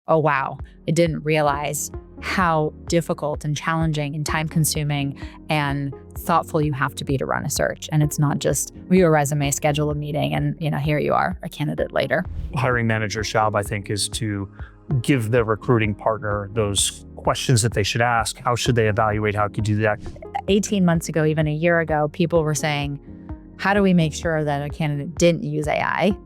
oh, wow, I didn't realize how difficult and challenging and time consuming and thoughtful you have to be to run a search. And it's not just view a resume, schedule a meeting, and here you are, a candidate later. Hiring manager's job, I think, is to give the recruiting partner those questions that they should ask. How should they evaluate? How could you do that? 18 months ago, even a year ago, people were saying, how do we make sure that a candidate didn't use AI?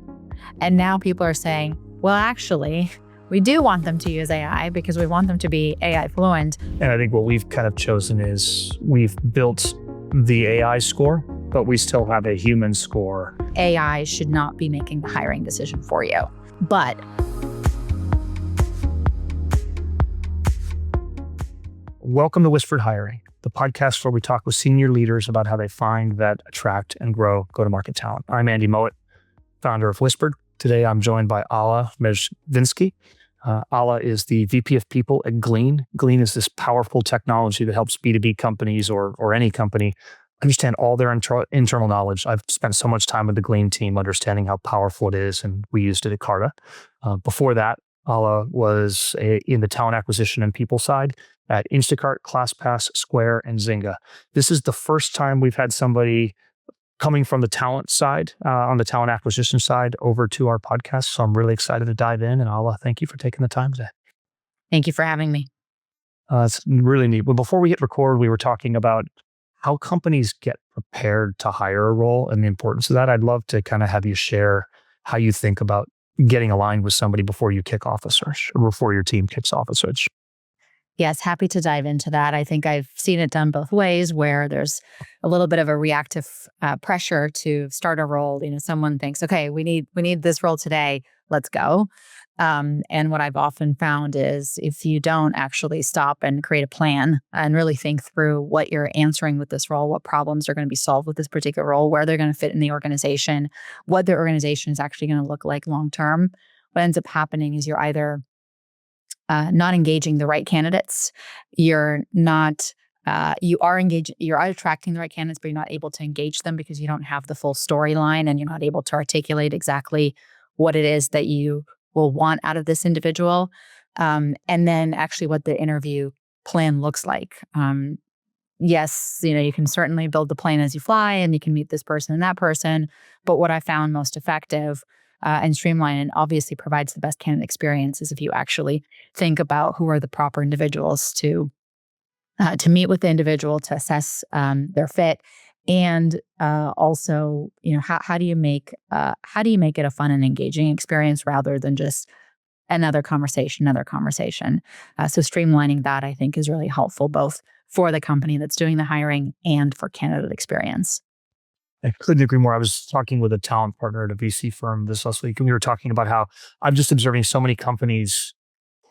And now people are saying, well, actually, we do want them to use AI because we want them to be AI fluent. And I think what we've kind of chosen is we've built the AI score, but we still have a human score. AI should not be making the hiring decision for you. But welcome to Whispered Hiring, the podcast where we talk with senior leaders about how they find, vet, attract, and grow go-to-market talent. I'm Andy Mowat, founder of Whispered. Today, I'm joined by Alla Mezhvinsky. Alla is the VP of People at Glean. Glean is this powerful technology that helps B2B companies or any company understand all their internal knowledge. I've spent so much time with the Glean team understanding how powerful it is, and we used it at Carta. Before that, Alla was in the talent acquisition and people side at Instacart, ClassPass, Square, and Zynga. This is the first time we've had somebody coming from the talent side, on the talent acquisition side, over to our podcast. So I'm really excited to dive in. And Alla, thank you for taking the time today. thank you for having me. It's really neat. But before we hit record, we were talking about how companies get prepared to hire a role and the importance of that. I'd love to kind of have you share how you think about getting aligned with somebody before you kick off a search or before your team kicks off a search. Yes, happy to dive into that. I think I've seen it done both ways, where there's a little bit of a reactive pressure to start a role. Someone thinks, okay, we need this role today, let's go. And what I've often found is if you don't actually stop and create a plan and really think through what you're answering with this role, what problems are going to be solved with this particular role, where they're going to fit in the organization, what the organization is actually going to look like long term, what ends up happening is you're either not engaging the right candidates. You're attracting the right candidates, but you're not able to engage them because you don't have the full storyline and you're not able to articulate exactly what it is that you will want out of this individual. And then actually what the interview plan looks like. Yes, you can certainly build the plane as you fly and you can meet this person and that person. But what I found most effective and streamline and obviously provides the best candidate experience is if you actually think about who are the proper individuals to meet with the individual, to assess their fit, and also how do you make it a fun and engaging experience rather than just another conversation. So streamlining that I think is really helpful both for the company that's doing the hiring and for candidate experience. I couldn't agree more. I was talking with a talent partner at a VC firm this last week, and we were talking about how I'm just observing so many companies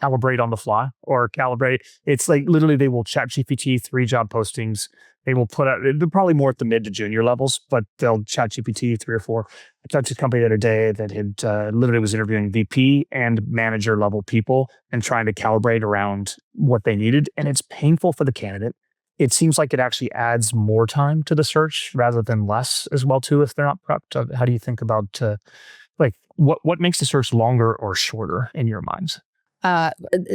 calibrate on the fly or calibrate. It's like literally they will chat GPT 3 job postings. They will put out, they're probably more at the mid to junior levels, but they'll chat GPT 3 or 4. I talked to a company the other day that had literally was interviewing VP and manager level people and trying to calibrate around what they needed. And it's painful for the candidate. It seems like it actually adds more time to the search rather than less as well too if they're not prepped. How do you think about what makes the search longer or shorter in your minds?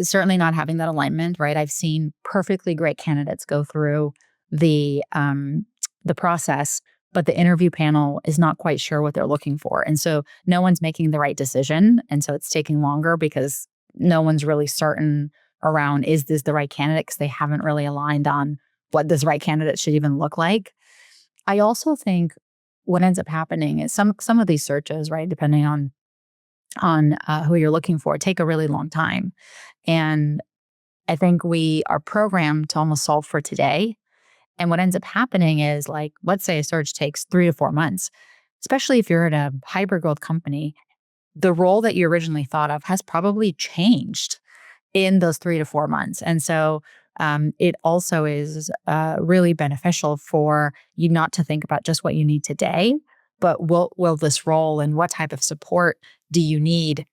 Certainly not having that alignment, right? I've seen perfectly great candidates go through the process, but the interview panel is not quite sure what they're looking for. And so no one's making the right decision. And so it's taking longer because no one's really certain around, is this the right candidate? Because they haven't really aligned on what this right candidate should even look like. I also think what ends up happening is some of these searches, right, depending on who you're looking for, take a really long time. And I think we are programmed to almost solve for today. And what ends up happening is, like, let's say a search takes 3 to 4 months, especially if you're in a hyper growth company, the role that you originally thought of has probably changed in those 3 to 4 months. And so it also is really beneficial for you not to think about just what you need today, but will this role and what type of support do you need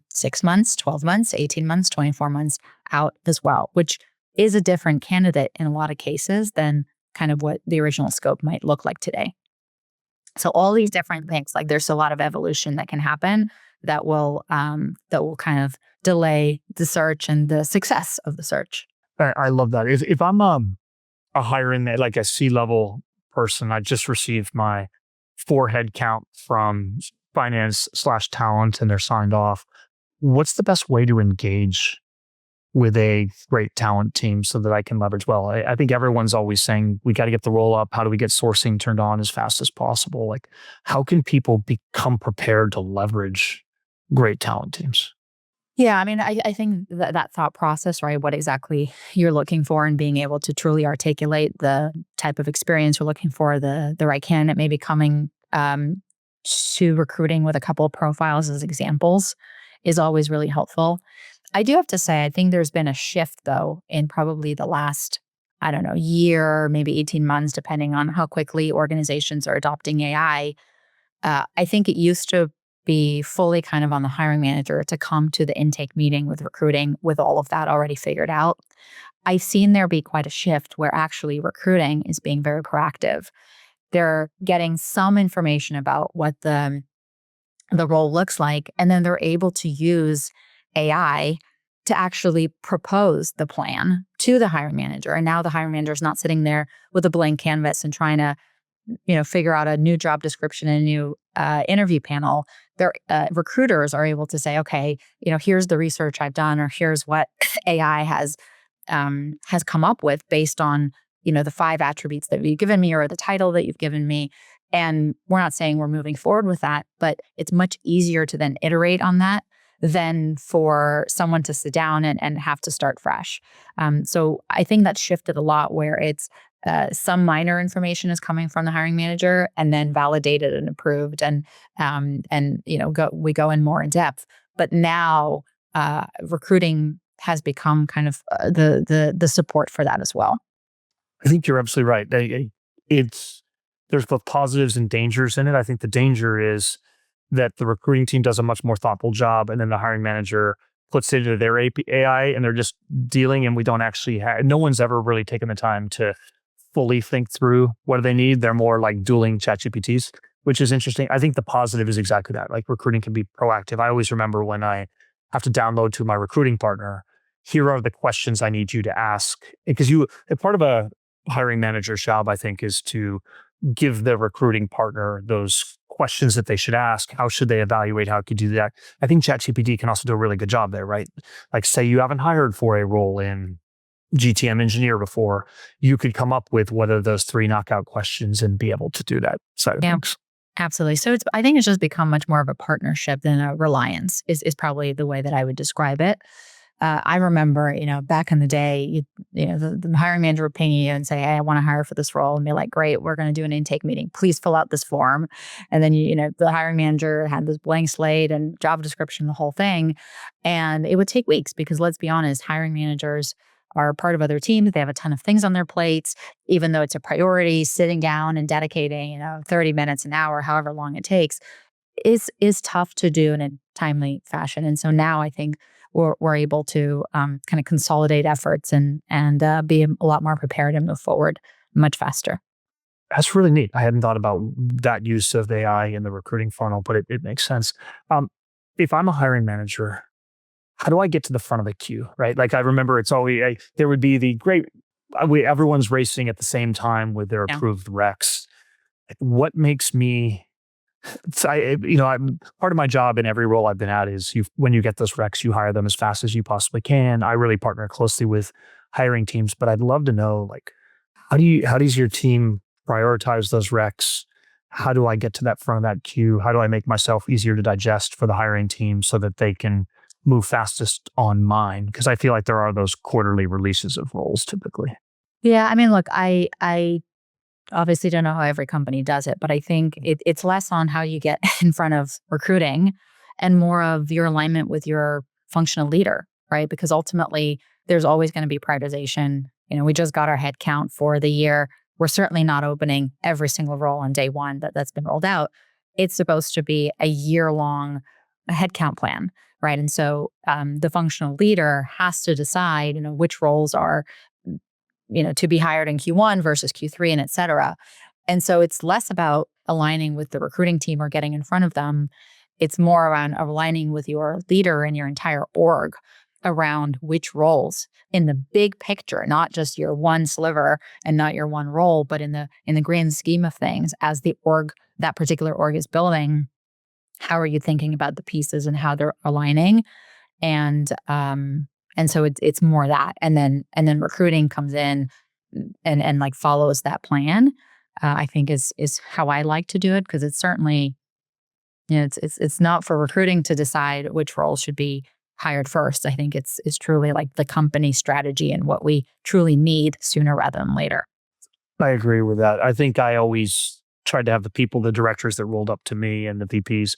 6 months, 12 months, 18 months, 24 months out as well, which is a different candidate in a lot of cases than kind of what the original scope might look like today. So all these different things, like there's a lot of evolution that can happen that will kind of delay the search and the success of the search. I love that. If I'm a hiring, like a C-level person, I just received my 4 headcount from finance/talent and they're signed off. What's the best way to engage with a great talent team so that I can leverage well? I think everyone's always saying we got to get the roll up. How do we get sourcing turned on as fast as possible? Like, how can people become prepared to leverage great talent teams? Yeah, I mean, I think that thought process, right? What exactly you're looking for and being able to truly articulate the type of experience you're looking for, the right candidate, maybe coming to recruiting with a couple of profiles as examples is always really helpful. I do have to say, I think there's been a shift though in probably the last, I don't know, year, maybe 18 months, depending on how quickly organizations are adopting AI. I think it used to be fully kind of on the hiring manager to come to the intake meeting with recruiting with all of that already figured out. I've seen there be quite a shift where actually recruiting is being very proactive. They're getting some information about what the role looks like, and then they're able to use AI to actually propose the plan to the hiring manager. And now the hiring manager is not sitting there with a blank canvas and trying to figure out a new job description and a new interview panel. Their recruiters are able to say, okay, here's the research I've done, or here's what AI has come up with based on the 5 attributes that you've given me or the title that you've given me. And we're not saying we're moving forward with that, but it's much easier to then iterate on that than for someone to sit down and have to start fresh. So I think that's shifted a lot where it's some minor information is coming from the hiring manager and then validated and approved, and we go in more in depth. But now recruiting has become kind of the support for that as well. I think you're absolutely right. There's both positives and dangers in it. I think the danger is that the recruiting team does a much more thoughtful job, and then the hiring manager puts it into their AI, and they're just dealing, and we don't actually have. No one's ever really taken the time to fully think through what do they need. They're more like dueling ChatGPTs, which is interesting. I think the positive is exactly that. Like, recruiting can be proactive. I always remember when I have to download to my recruiting partner, here are the questions I need you to ask. Because part of a hiring manager's job, I think, is to give the recruiting partner those questions that they should ask. How should they evaluate? How could you do that? I think ChatGPT can also do a really good job there, right? Like, say you haven't hired for a role in GTM engineer before, you could come up with what are those 3 knockout questions and be able to do that side of things. Absolutely. So I think it's just become much more of a partnership than a reliance is probably the way that I would describe it. I remember, back in the day, the hiring manager would ping you and say, hey, I want to hire for this role. And be like, great, we're going to do an intake meeting. Please fill out this form. And then, the hiring manager had this blank slate and job description, the whole thing. And it would take weeks because, let's be honest, hiring managers are part of other teams. They have a ton of things on their plates. Even though it's a priority, sitting down and dedicating, 30 minutes, an hour, however long it takes, is tough to do in a timely fashion. And so now I think we're able to kind of consolidate efforts and be a lot more prepared and move forward much faster. That's really neat. I hadn't thought about that use of AI in the recruiting funnel, but it makes sense. If I'm a hiring manager, how do I get to the front of the queue, right? Like, I remember it's always, there would be the great, everyone's racing at the same time with their approved recs. What makes me, I'm part of my job in every role I've been at is when you get those recs, you hire them as fast as you possibly can. I really partner closely with hiring teams, but I'd love to know, like, how does your team prioritize those recs? How do I get to that front of that queue? How do I make myself easier to digest for the hiring team so that they can move fastest on mine? Because I feel like there are those quarterly releases of roles typically. Yeah, I mean, look, I obviously don't know how every company does it, but I think it's less on how you get in front of recruiting and more of your alignment with your functional leader, right? Because ultimately, there's always going to be prioritization. We just got our head count for the year. We're certainly not opening every single role on day one that's been rolled out. It's supposed to be a year-long headcount plan, right? And so the functional leader has to decide, which roles are to be hired in Q1 versus Q3 and et cetera. And so it's less about aligning with the recruiting team or getting in front of them It's more around aligning with your leader and your entire org around which roles in the big picture, not just your one sliver and not your one role, but in the grand scheme of things, as the org, that particular org is building, how are you thinking about the pieces and how they're aligning? And so it's more that, and then recruiting comes in and like follows that plan. I think is how I like to do it, because it's certainly, it's not for recruiting to decide which role should be hired first. I think it's truly like the company strategy and what we truly need sooner rather than later. I agree with that. I think I always tried to have the directors that rolled up to me and the VPs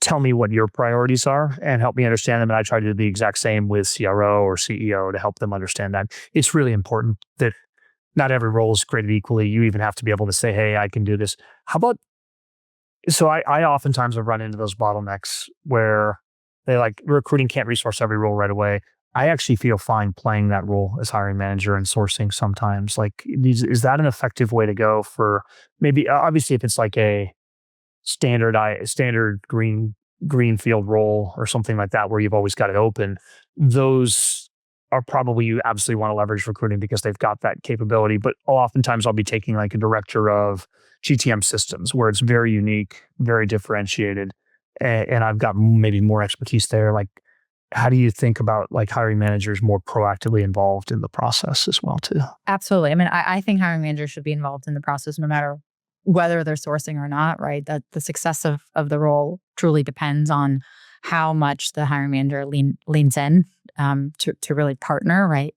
tell me what your priorities are and help me understand them. And I try to do the exact same with CRO or CEO to help them understand that. It's really important that not every role is created equally. You even have to be able to say, hey, I can do this. How about, so I oftentimes have run into those bottlenecks where they like recruiting can't resource every role right away. I actually feel fine playing that role as hiring manager and sourcing sometimes. Like, is that an effective way to go for maybe, obviously, if it's like a standard greenfield role or something like that where you've always got it open, those are probably, you absolutely want to leverage recruiting because they've got that capability. But oftentimes I'll be taking like a director of GTM systems where it's very unique, very differentiated, and I've got maybe more expertise there. Like, how do you think about like hiring managers more proactively involved in the process as well too? Absolutely. I mean, I think hiring managers should be involved in the process no matter whether they're sourcing or not, right? That the success of the role truly depends on how much the hiring manager leans in to really partner, right?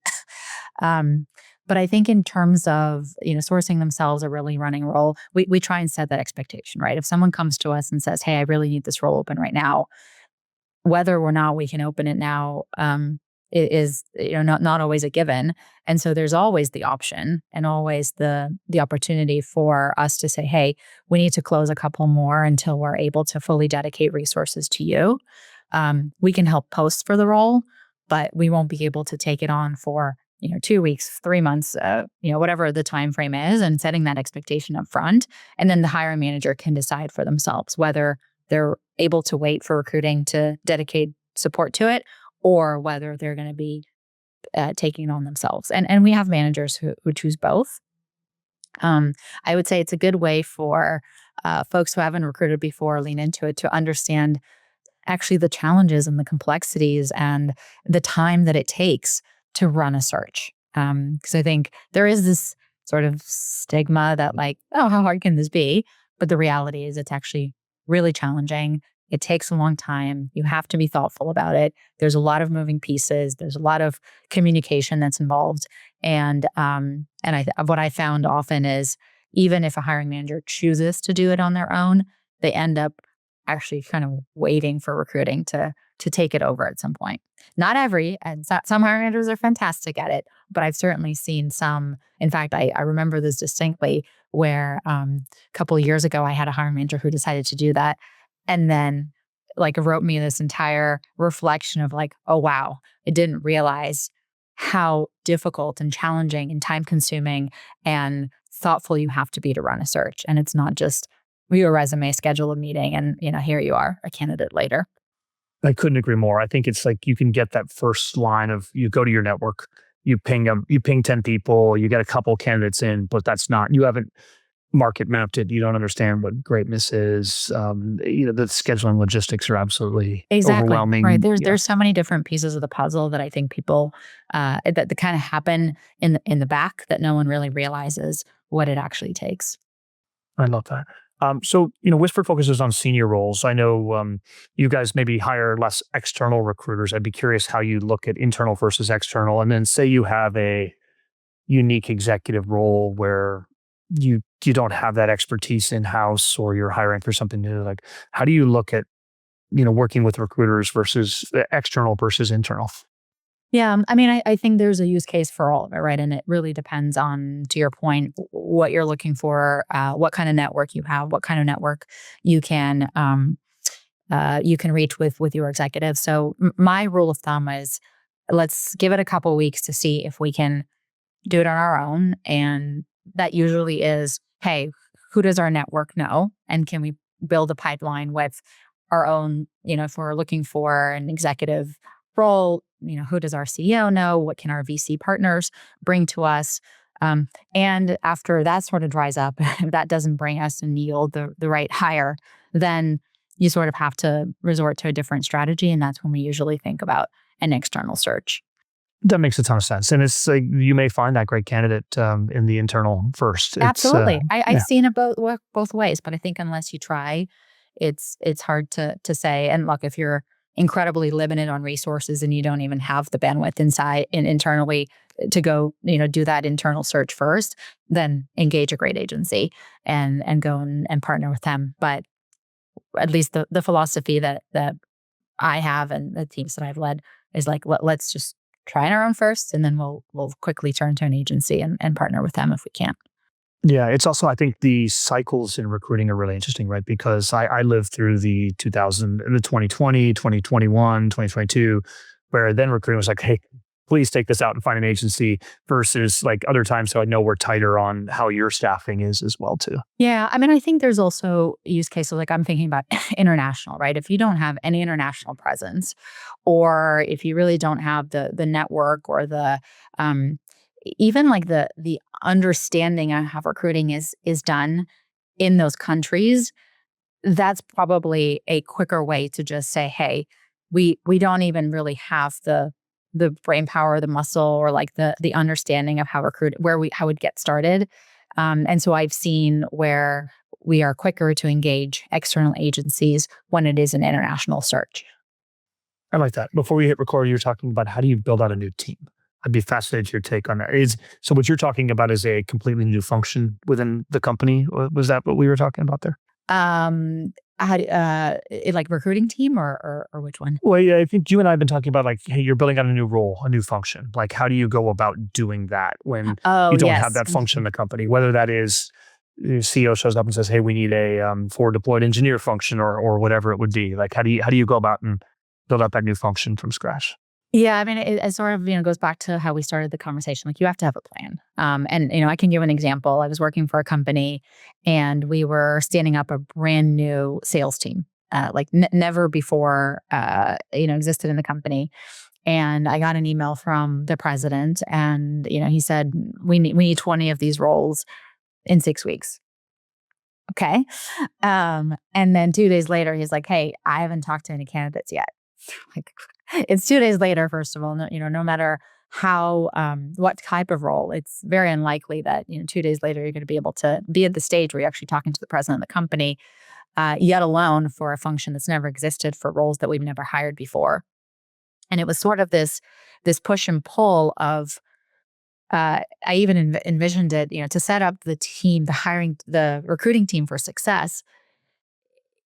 um, but I think in terms of, sourcing themselves a really running role, we try and set that expectation, right? If someone comes to us and says, hey, I really need this role open right now, whether or not we can open it now, it is, not always a given. And so there's always the option and always the opportunity for us to say, hey, we need to close a couple more until we're able to fully dedicate resources to you. We can help post for the role, but we won't be able to take it on for 2 weeks, 3 months, whatever the time frame is, and setting that expectation up front. And then the hiring manager can decide for themselves whether they're able to wait for recruiting to dedicate support to it, or whether they're going to be taking it on themselves. And we have managers who choose both. I would say it's a good way for folks who haven't recruited before lean into it to understand actually the challenges and the complexities and the time that it takes to run a search. Because I think there is this sort of stigma that like, oh, how hard can this be? But the reality is it's actually really challenging. It takes a long time. You have to be thoughtful about it. There's a lot of moving pieces. There's a lot of communication that's involved. And what I found often is even if a hiring manager chooses to do it on their own, they end up actually kind of waiting for recruiting to take it over at some point. Not every, and some hiring managers are fantastic at it, but I've certainly seen some. In fact, I remember this distinctly where a couple of years ago, I had a hiring manager who decided to do that. And then like wrote me this entire reflection of like, oh, wow, I didn't realize how difficult and challenging and time consuming and thoughtful you have to be to run a search. And it's not just your resume, schedule a meeting, and here you are, a candidate later. I couldn't agree more. I think it's like you can get that first line of you go to your network, you ping 10 people, you get a couple candidates in, but you haven't market mapped it. You don't understand what greatness is. The scheduling logistics are absolutely overwhelming. Right. There's so many different pieces of the puzzle that I think people that kind of happen in the back that no one really realizes what it actually takes. I love that. So, Whisper focuses on senior roles. I know you guys maybe hire less external recruiters. I'd be curious how you look at internal versus external. And then say you have a unique executive role where you don't have that expertise in-house or you're hiring for something new. Like, how do you look at, working with recruiters versus external versus internal? Yeah, I mean, I think there's a use case for all of it, right? And it really depends on, to your point, what you're looking for, what kind of network you have, what kind of network you can reach with your executives. So my rule of thumb is let's give it a couple weeks to see if we can do it on our own. And that usually is, hey, who does our network know? And can we build a pipeline with our own, if we're looking for an executive role, who does our CEO know? What can our VC partners bring to us? And after that sort of dries up, if that doesn't bring us and yield the right hire, then you sort of have to resort to a different strategy. And that's when we usually think about an external search. That makes a ton of sense. And it's like you may find that great candidate in the internal first. Absolutely. I've Yeah. seen it both ways, but I think unless you try, it's hard to say. And look, if you're incredibly limited on resources and you don't even have the bandwidth internally to go, do that internal search first, then engage a great agency and go and partner with them. But at least the philosophy that I have and the teams that I've led is like, let's just try on our own first, and then we'll quickly turn to an agency and partner with them if we can. Yeah, it's also, I think the cycles in recruiting are really interesting, right? Because I lived through the 2020, 2021, 2022, where then recruiting was like, hey, please take this out and find an agency versus like other times. So I know we're tighter on how your staffing is as well too. Yeah. I mean, I think there's also use cases like I'm thinking about international, right? If you don't have any international presence, or if you really don't have the network or the even like the understanding of how recruiting is done in those countries, that's probably a quicker way to just say, hey, we don't even really have the brain power, the muscle, or like the understanding of how how we'd get started. And so I've seen where we are quicker to engage external agencies when it is an international search. I like that. Before we hit record, you were talking about how do you build out a new team? I'd be fascinated to your take on that. So what you're talking about is a completely new function within the company. Was that what we were talking about there? Like recruiting team or which one? Well, yeah, I think you and I have been talking about like, hey, you're building out a new role, a new function. Like, how do you go about doing that when Oh, you don't yes. have that function in the company? Whether that is the CEO shows up and says, hey, we need a forward deployed engineer function or whatever it would be. Like, how do you go about and build out that new function from scratch? Yeah, I mean, it sort of goes back to how we started the conversation. Like, you have to have a plan. And I can give an example. I was working for a company, and we were standing up a brand new sales team, like never before, existed in the company. And I got an email from the president, and he said, we need 20 of these roles in 6 weeks. Okay. And then 2 days later, he's like, hey, I haven't talked to any candidates yet. Like, it's 2 days later, first of all, no matter how, what type of role, it's very unlikely that, 2 days later, you're going to be able to be at the stage where you're actually talking to the president of the company, yet alone for a function that's never existed, for roles that we've never hired before. And it was sort of this push and pull of, I even envisioned it, to set up the team, the recruiting team for success.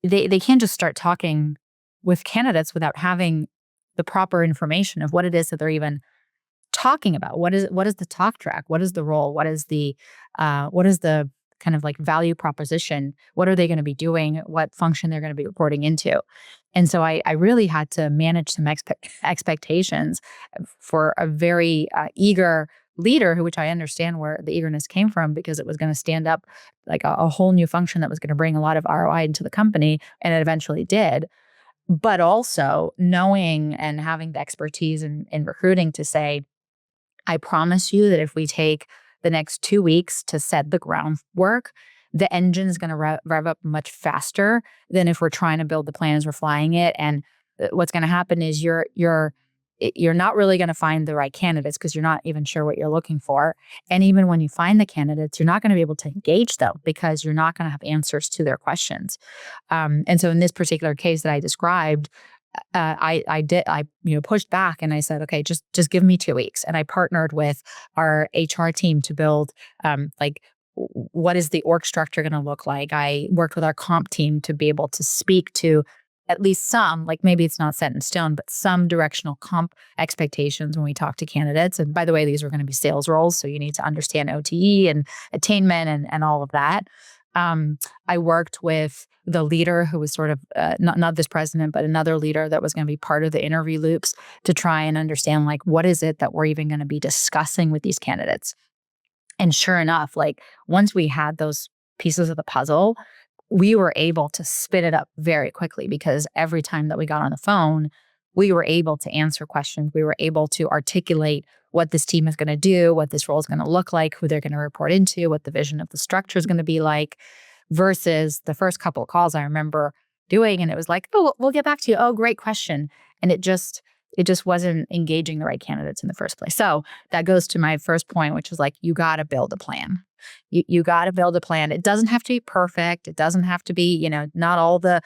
They can't just start talking with candidates without having the proper information of what it is that they're even talking about. What is the talk track? What is the role? What is the kind of like value proposition? What are they going to be doing? What function they're going to be reporting into? And so I really had to manage some expectations for a very eager leader, which I understand where the eagerness came from, because it was going to stand up like a whole new function that was going to bring a lot of ROI into the company, and it eventually did. But also knowing and having the expertise in recruiting to say, I promise you that if we take the next 2 weeks to set the groundwork, the engine's going to rev up much faster than if we're trying to build the plan as we're flying it. And what's going to happen is you're not really going to find the right candidates because you're not even sure what you're looking for. And even when you find the candidates, you're not going to be able to engage them because you're not going to have answers to their questions. And so in this particular case that I described, I pushed back and I said, okay, just give me 2 weeks. And I partnered with our HR team to build what is the org structure going to look like. I worked with our comp team to be able to speak to at least some, like maybe it's not set in stone, but some directional comp expectations when we talk to candidates. And by the way, these are going to be sales roles, so you need to understand OTE and attainment and all of that. I worked with the leader who was sort of not this president, but another leader that was going to be part of the interview loops to try and understand like what is it that we're even going to be discussing with these candidates. And sure enough, like once we had those pieces of the puzzle, we were able to spin it up very quickly because every time that we got on the phone, we were able to answer questions. We were able to articulate what this team is going to do, what this role is going to look like, who they're going to report into, what the vision of the structure is going to be like, versus the first couple of calls I remember doing. And it was like, oh, we'll get back to you. Oh, great question. And it just wasn't engaging the right candidates in the first place. So that goes to my first point, which is like, you got to build a plan. You got to build a plan. It doesn't have to be perfect. It doesn't have to be, not all the,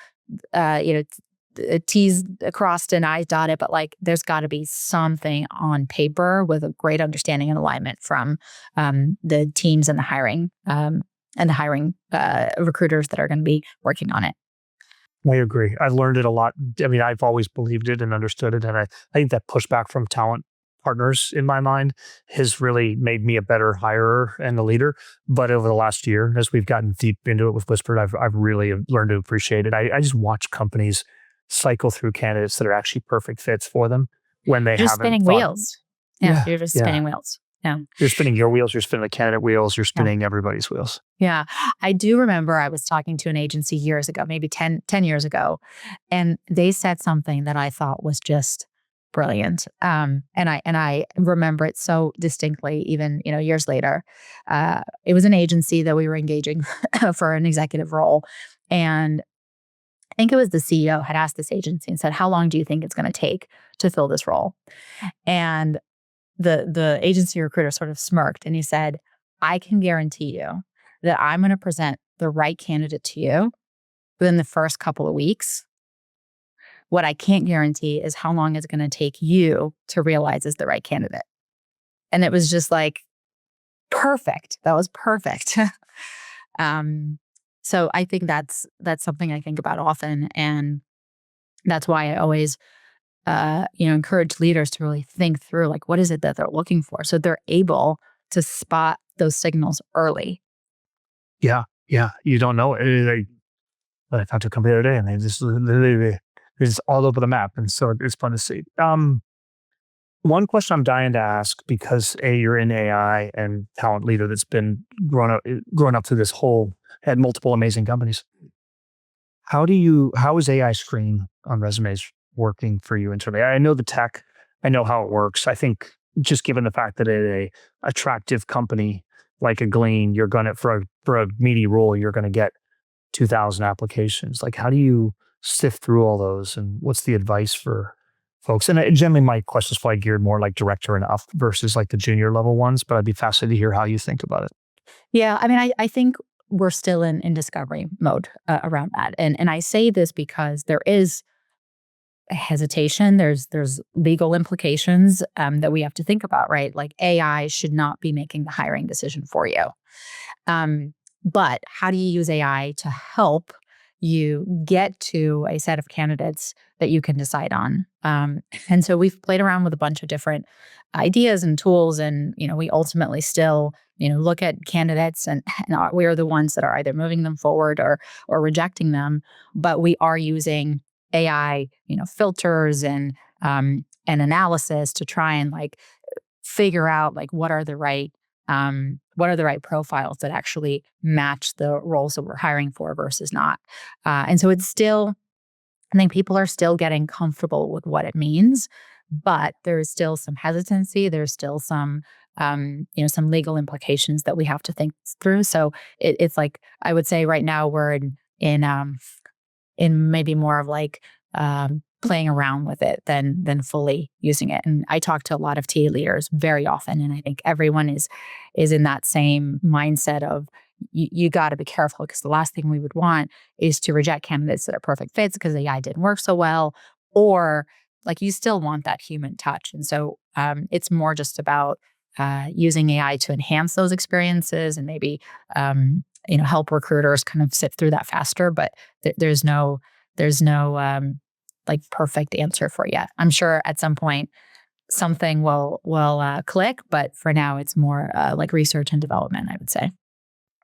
T's crossed and I's dotted, but like there's got to be something on paper with a great understanding and alignment from the teams and the hiring recruiters that are going to be working on it. I agree. I learned it a lot. I mean, I've always believed it and understood it. And I think that pushback from talent partners in my mind has really made me a better hirer and a leader. But over the last year, as we've gotten deep into it with Whispered, I've really learned to appreciate it. I just watch companies cycle through candidates that are actually perfect fits for them when they You're haven't spinning thought, wheels. Yeah, you're just spinning wheels. Yeah. You're spinning your wheels, you're spinning the candidate wheels, you're spinning everybody's wheels. Yeah. I do remember I was talking to an agency years ago, maybe 10 years ago, and they said something that I thought was just brilliant. And I remember it so distinctly, even, years later. It was an agency that we were engaging for an executive role. And I think it was the CEO had asked this agency and said, how long do you think it's going to take to fill this role? And the agency recruiter sort of smirked and he said, I can guarantee you that I'm going to present the right candidate to you within the first couple of weeks. What I can't guarantee is how long it's going to take you to realize is the right candidate. And it was just like, perfect. That was perfect. So I think that's something I think about often. And that's why I always encourage leaders to really think through, like, what is it that they're looking for? So they're able to spot those signals early. Yeah. You don't know it. I talked to a company the other day and they're just all over the map. And so it's fun to see. One question I'm dying to ask, because you're in AI and talent leader that's been grown up through this whole, had multiple amazing companies. How is AI screening on resumes working for you internally? I know the tech, I know how it works. I think just given the fact that a attractive company like a Glean, you're going to, for a meaty role, you're going to get 2,000 applications. Like, how do you sift through all those? And what's the advice for folks? And generally my questions probably geared more like director and up versus like the junior level ones, but I'd be fascinated to hear how you think about it. Yeah. I mean, I think we're still in discovery mode around that. And I say this because there is hesitation. There's legal implications that we have to think about, right? Like AI should not be making the hiring decision for you. But how do you use AI to help you get to a set of candidates that you can decide on? And so we've played around with a bunch of different ideas and tools, and we ultimately still look at candidates and we are the ones that are either moving them forward or rejecting them. But we are using AI, filters and analysis to try and like figure out like what are the right profiles that actually match the roles that we're hiring for versus not. And so it's still, I think people are still getting comfortable with what it means, but there is still some hesitancy. There's still some some legal implications that we have to think through. So it's like, I would say right now we're in maybe more of like playing around with it than fully using it. And I talk to a lot of TA leaders very often, and I think everyone is in that same mindset of you got to be careful, because the last thing we would want is to reject candidates that are perfect fits because the AI didn't work so well, or like you still want that human touch. And so it's more just about using AI to enhance those experiences and maybe help recruiters kind of sit through that faster. But there's no like perfect answer for yet. I'm sure at some point something will click, but for now it's more like research and development, I would say.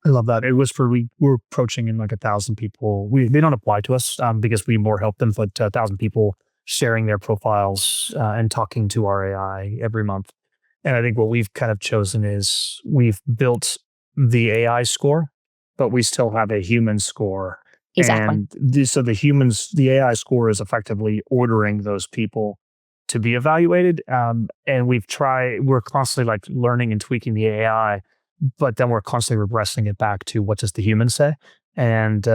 I love that. It was we're approaching in like 1,000 people. They don't apply to us because we more help them, but 1,000 people sharing their profiles and talking to our AI every month. And I think what we've kind of chosen is we've built the AI score, but we still have a human score Exactly. So the AI score is effectively ordering those people to be evaluated. And we're constantly like learning and tweaking the AI, but then we're constantly regressing it back to what does the human say? And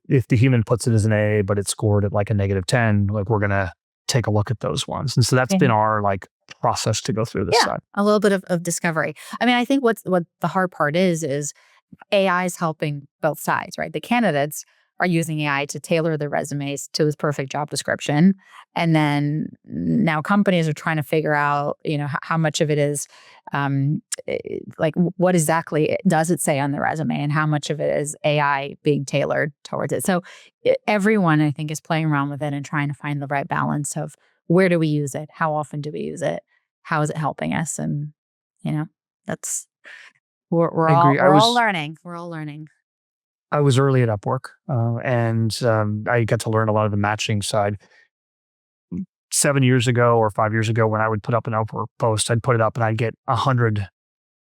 if the human puts it as an A, but it's scored at like a -10, like we're going to take a look at those ones. And so that's been our like process to go through this Yeah, side. a little bit of discovery. I mean, I think what the hard part is AI is helping both sides, right? The candidates are using AI to tailor their resumes to this perfect job description. And then now companies are trying to figure out, how much of it is like what exactly does it say on the resume and how much of it is AI being tailored towards it. So everyone, I think, is playing around with it and trying to find the right balance of where do we use it? How often do we use it? How is it helping us? And, that's we're I all agree. we're all learning. We're all learning. I was early at Upwork, and I got to learn a lot of the matching side. 7 years ago or 5 years ago, when I would put up an Upwork post, I'd put it up and I'd get 100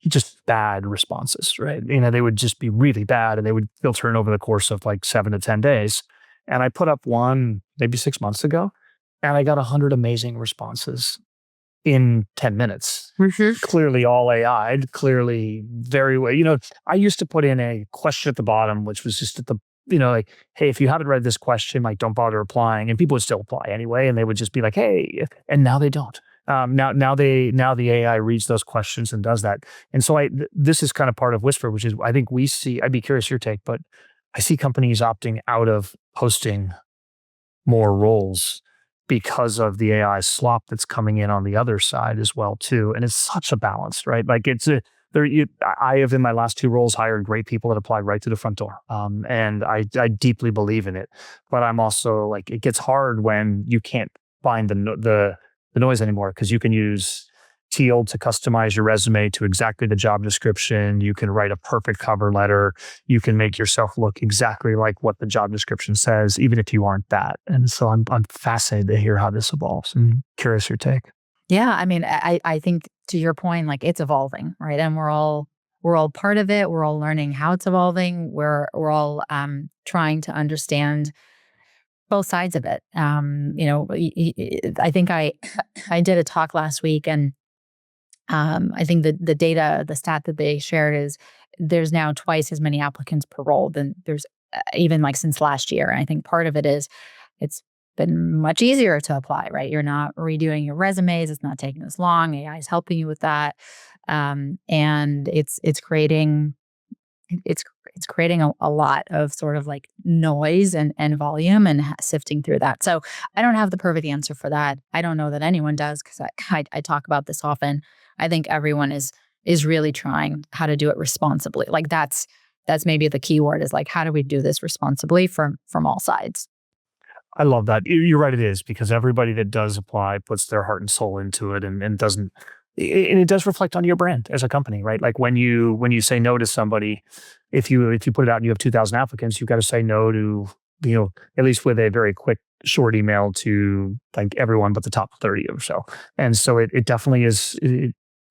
just bad responses, right? They would just be really bad and they would filter in over the course of like 7 to 10 days. And I put up one maybe 6 months ago and I got 100 amazing responses in 10 minutes. Clearly all AI'd, clearly very well. I used to put in a question at the bottom, which was just at the, like, hey, if you haven't read this question, like, don't bother applying. And people would still apply anyway. And they would just be like, hey, and now they don't. Now the AI reads those questions and does that. And so this is kind of part of Whisper, which is I think I'd be curious your take, but I see companies opting out of posting more roles because of the AI slop that's coming in on the other side as well too. And it's such a balance, right? Like I have in my last 2 roles hired great people that applied right to the front door. And I deeply believe in it, but I'm also like, it gets hard when you can't find the noise anymore because you can use Teal to customize your resume to exactly the job description. You can write a perfect cover letter. You can make yourself look exactly like what the job description says, even if you aren't that. And so I'm fascinated to hear how this evolves. I'm curious your take. Yeah, I mean, I think to your point, like it's evolving, right? And we're all part of it. We're all learning how it's evolving. We're all trying to understand both sides of it. I think I did a talk last week, and I think the data, the stat that they shared is there's now twice as many applicants per role than there's even like since last year. And I think part of it is it's been much easier to apply, right? You're not redoing your resumes. It's not taking as long. AI is helping you with that. And it's creating a lot of sort of like noise and volume and sifting through that. So I don't have the perfect answer for that. I don't know that anyone does because I talk about this often. I think everyone is really trying how to do it responsibly. Like that's maybe the key word is like, how do we do this responsibly from all sides? I love that. You're right. It is because everybody that does apply puts their heart and soul into it and doesn't, and it does reflect on your brand as a company, right? Like when you say no to somebody, if you put it out and you have 2,000 applicants, you've got to say no to, at least with a very quick, short email to like everyone but the top 30 or so. And so it definitely is,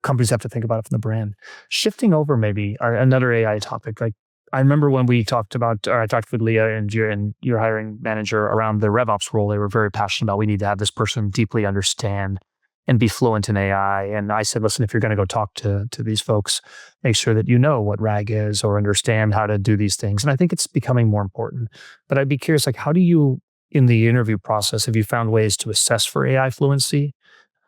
companies have to think about it from the brand. Shifting over maybe another AI topic, like I remember when we talked about, or I talked with Leah and your hiring manager around the RevOps role, they were very passionate about we need to have this person deeply understand and be fluent in AI. And I said, listen, if you're going to go talk to these folks, make sure that you know what RAG is or understand how to do these things. And I think it's becoming more important. But I'd be curious, like, how do you, in the interview process, have you found ways to assess for AI fluency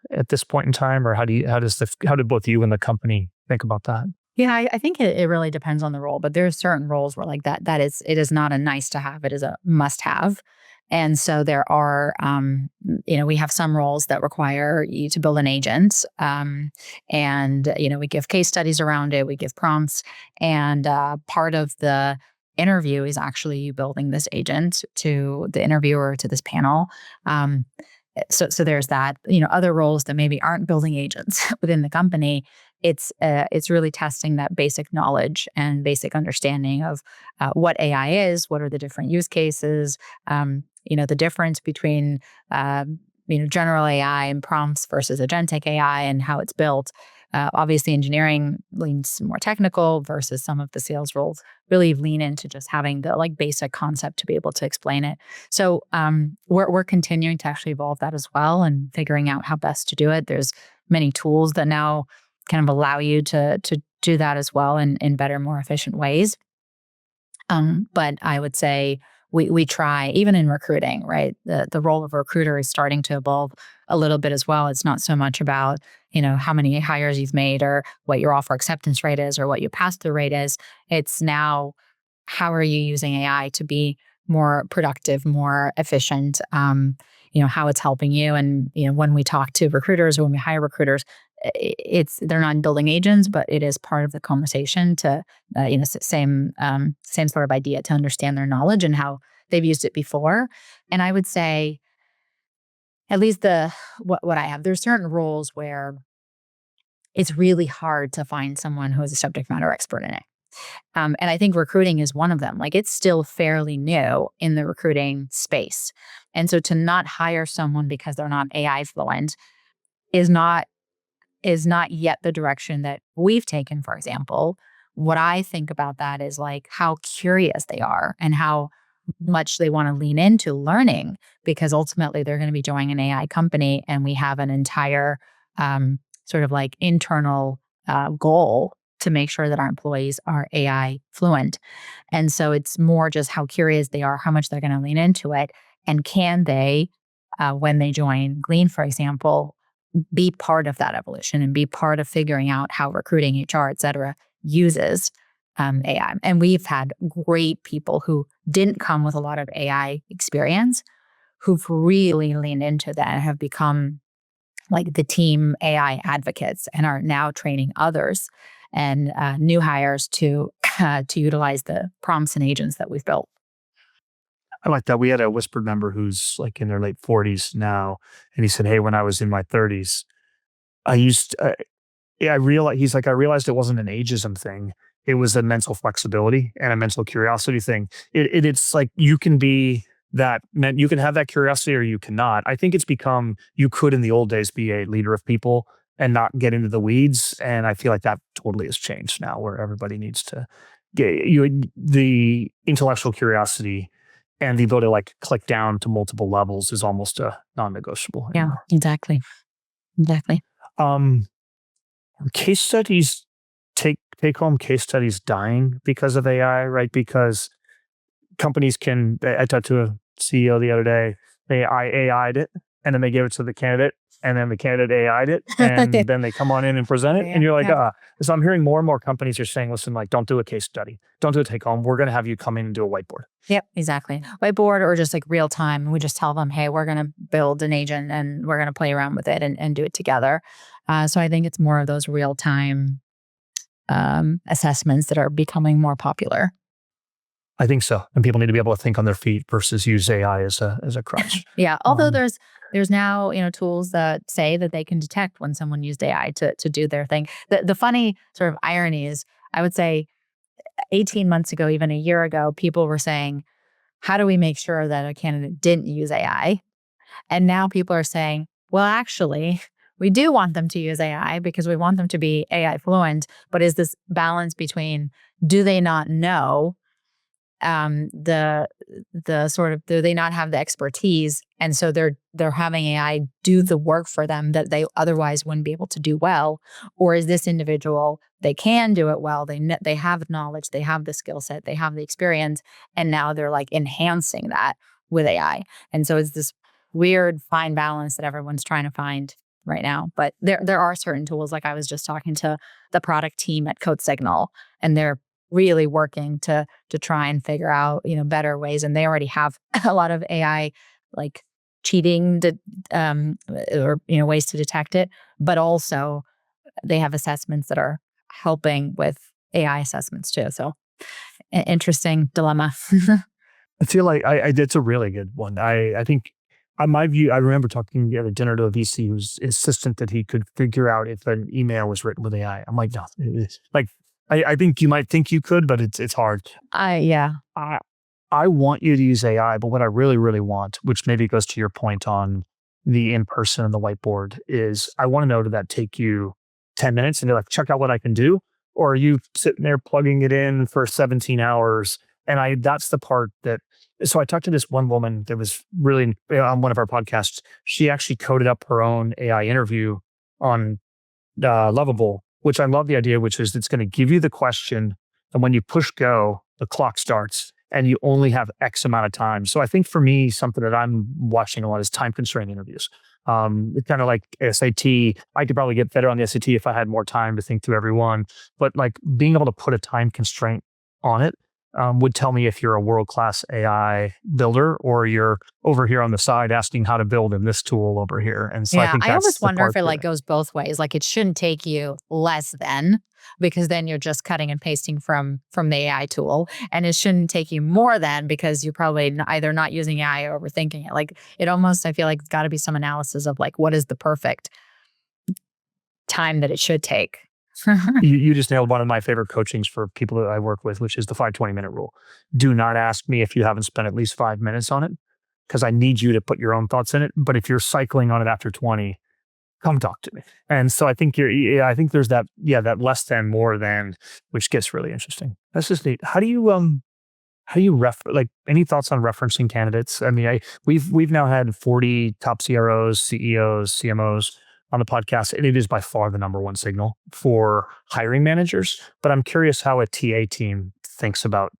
at this point in time? Or how did both you and the company think about that? Yeah, I think it really depends on the role, but there's certain roles where like it is not a nice to have, it is a must have. And so there are, we have some roles that require you to build an agent. And, we give case studies around it, we give prompts. And part of the interview is actually you building this agent to the interviewer, to this panel. So there's that, other roles that maybe aren't building agents within the company. It's really testing that basic knowledge and basic understanding of what AI is, what are the different use cases, the difference between general AI and prompts versus agentic AI and how it's built. Obviously, engineering leans more technical versus some of the sales roles really lean into just having the like basic concept to be able to explain it. So we're continuing to actually evolve that as well and figuring out how best to do it. There's many tools that now kind of allow you to do that as well in better, more efficient ways. But I would say we try, even in recruiting, right? The role of a recruiter is starting to evolve a little bit as well. It's not so much about, how many hires you've made or what your offer acceptance rate is or what your pass-through rate is. It's now, how are you using AI to be more productive, more efficient? How it's helping you. And, when we talk to recruiters or when we hire recruiters, they're not building agents, but it is part of the conversation to, same sort of idea, to understand their knowledge and how they've used it before. And I would say, at least what I have, there's certain roles where it's really hard to find someone who is a subject matter expert in it. And I think recruiting is one of them. Like, it's still fairly new in the recruiting space. And so to not hire someone because they're not AI fluent is not yet the direction that we've taken, for example. What I think about that is like how curious they are and how much they want to lean into learning, because ultimately they're going to be joining an AI company, and we have an entire sort of like internal goal to make sure that our employees are AI fluent. And so it's more just how curious they are, how much they're going to lean into it, and can they, when they join Glean, for example, be part of that evolution and be part of figuring out how recruiting, HR, et cetera, uses AI. And we've had great people who didn't come with a lot of AI experience, who've really leaned into that and have become like the team AI advocates and are now training others and new hires to utilize the prompts and agents that we've built. I like that. We had a Whispered member who's like in their late 40s now, and he said, "Hey, when I was in my 30s, I used, I realized." He's like, "I realized it wasn't an ageism thing; it was a mental flexibility and a mental curiosity thing. It's like you can be that, you can have that curiosity or you cannot. I think it's become, you could in the old days be a leader of people and not get into the weeds, and I feel like that totally has changed now, where everybody needs to get the intellectual curiosity." And the ability to like click down to multiple levels is almost a non-negotiable Yeah, anymore. exactly. Exactly. Um, case studies, take home case studies dying because of AI, right? Because companies can, I talked to a CEO the other day, they AI'd it and then they gave it to the candidate, and then the candidate AI'd it, and then they come on in and present it. And Yeah, you're like, yeah. So I'm hearing more and more companies are saying, listen, like, don't do a case study. Don't do a take home. We're going to have you come in and do a whiteboard. Yep, exactly. Whiteboard or just like real time. We just tell them, hey, we're going to build an agent and we're going to play around with it and do it together. So I think it's more of those real time assessments that are becoming more popular. I think so. And people need to be able to think on their feet versus use AI as a crutch. Yeah. Although there's now, tools that say that they can detect when someone used AI to do their thing. The funny sort of irony is, I would say 18 months ago, even a year ago, people were saying, how do we make sure that a candidate didn't use AI? And now people are saying, well, actually, we do want them to use AI because we want them to be AI fluent. But is this balance between, do they not know the sort of, do they not have the expertise, and so they're having AI do the work for them that they otherwise wouldn't be able to do well? Or is this individual, they can do it well, they have knowledge, they have the skill set, they have the experience, and now they're like enhancing that with AI? And so it's this weird fine balance that everyone's trying to find right now. But there are certain tools, like I was just talking to the product team at Code Signal, and they're really working to try and figure out, better ways. And they already have a lot of AI, like cheating, or, ways to detect it. But also they have assessments that are helping with AI assessments too. So interesting dilemma. I feel like it's a really good one. I think, on my view, I remember talking at a dinner to a VC who's insistent that he could figure out if an email was written with AI. I'm like, no, like, I think you might think you could, but it's hard. Yeah. I want you to use AI, but what I really, really want, which maybe goes to your point on the in-person and the whiteboard, is I want to know, did that take you 10 minutes and you're like, check out what I can do? Or are you sitting there plugging it in for 17 hours? And that's the part so I talked to this one woman that was really on one of our podcasts. She actually coded up her own AI interview on Lovable, which I love the idea, which is it's going to give you the question. And when you push go, the clock starts and you only have X amount of time. So I think for me, something that I'm watching a lot is time constrained interviews. It's kind of like SAT. I could probably get better on the SAT if I had more time to think through every one. But like being able to put a time constraint on it would tell me if you're a world-class AI builder or you're over here on the side asking how to build in this tool over here. And so I think I that's always the wonder part if it like goes both ways. Like it shouldn't take you less than, because then you're just cutting and pasting from the AI tool, and it shouldn't take you more than because you're probably either not using AI or overthinking it. Like it almost, I feel like it's got to be some analysis of like what is the perfect time that it should take. You just nailed one of my favorite coachings for people that I work with, which is the 5-20-minute rule. Do not ask me if you haven't spent at least 5 minutes on it, because I need you to put your own thoughts in it. But if you're cycling on it after 20, come talk to me. And so I think I think there's that less than, more than, which gets really interesting. That's just neat. How do you like any thoughts on referencing candidates? I mean, we've now had 40 top CROs, CEOs, CMOs on the podcast, and it is by far the number one signal for hiring managers. But I'm curious how a TA team thinks about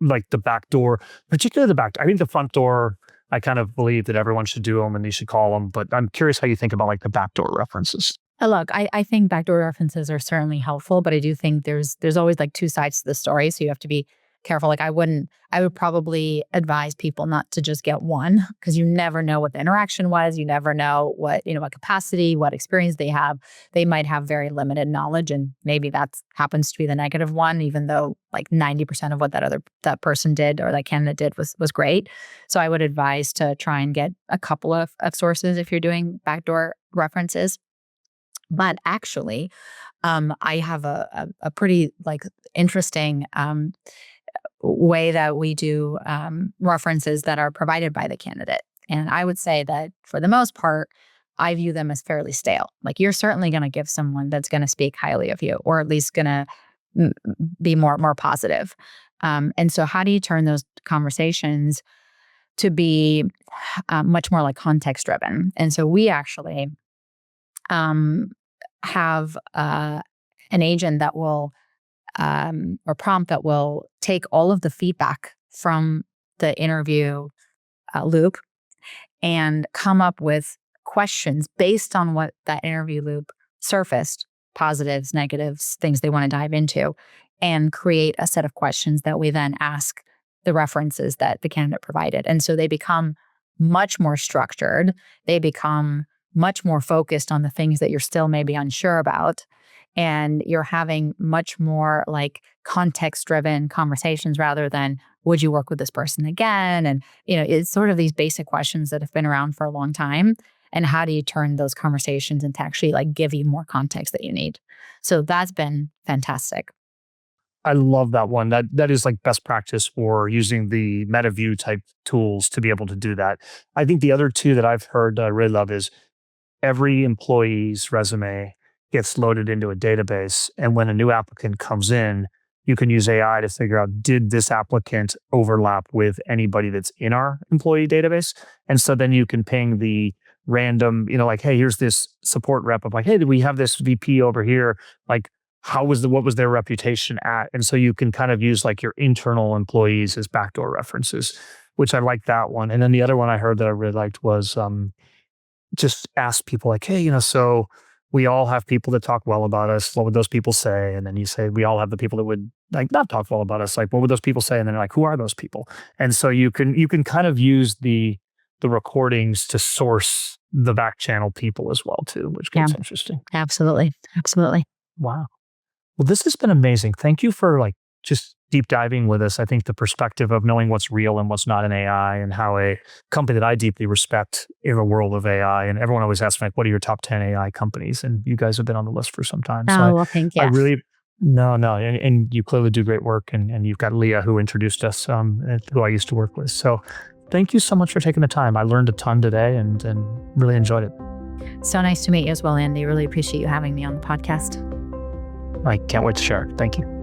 like the back door, particularly the back. I think the front door, I kind of believe that everyone should do them and you should call them. But I'm curious how you think about like the backdoor references. Look, I think backdoor references are certainly helpful, but I do think there's always like two sides to the story. So you have to be careful. Like I would probably advise people not to just get one, because you never know what the interaction was. You never know what capacity, what experience they have. They might have very limited knowledge, and maybe that happens to be the negative one, even though like 90% of what that person did or that candidate did was great. So I would advise to try and get a couple of sources if you're doing backdoor references. But actually, I have a pretty like interesting way that we do references that are provided by the candidate. And I would say that for the most part, I view them as fairly stale. Like you're certainly going to give someone that's going to speak highly of you, or at least going to be more positive. And so how do you turn those conversations to be much more like context driven? And so we actually have an agent that will or prompt that will take all of the feedback from the interview loop and come up with questions based on what that interview loop surfaced, positives, negatives, things they want to dive into, and create a set of questions that we then ask the references that the candidate provided. And so they become much more structured. They become much more focused on the things that you're still maybe unsure about. And you're having much more like context-driven conversations rather than, would you work with this person again? And, it's sort of these basic questions that have been around for a long time. And how do you turn those conversations into actually like give you more context that you need? So that's been fantastic. I love that one. That is like best practice for using the MetaView type tools to be able to do that. I think the other two that I've heard I really love is every employee's resume gets loaded into a database. And when a new applicant comes in, you can use AI to figure out, did this applicant overlap with anybody that's in our employee database? And so then you can ping the random, like, hey, here's this support rep of like, hey, did we have this VP over here? Like, what was their reputation at? And so you can kind of use like your internal employees as backdoor references, which I like that one. And then the other one I heard that I really liked was just ask people like, hey, so we all have people that talk well about us. What would those people say? And then you say, we all have the people that would like not talk well about us. Like, what would those people say? And then like, who are those people? And so you can kind of use the recordings to source the back channel people as well too, which gets interesting. Absolutely. Wow. Well, this has been amazing. Thank you for like just deep diving with us. I think the perspective of knowing what's real and what's not in AI, and how a company that I deeply respect in the world of AI, and everyone always asks me, like, what are your top 10 AI companies? And you guys have been on the list for some time. Well, thank you. I really, no. And you clearly do great work. And you've got Leah, who introduced us, who I used to work with. So thank you so much for taking the time. I learned a ton today and really enjoyed it. So nice to meet you as well, Andy. Really appreciate you having me on the podcast. I can't wait to share it. Thank you.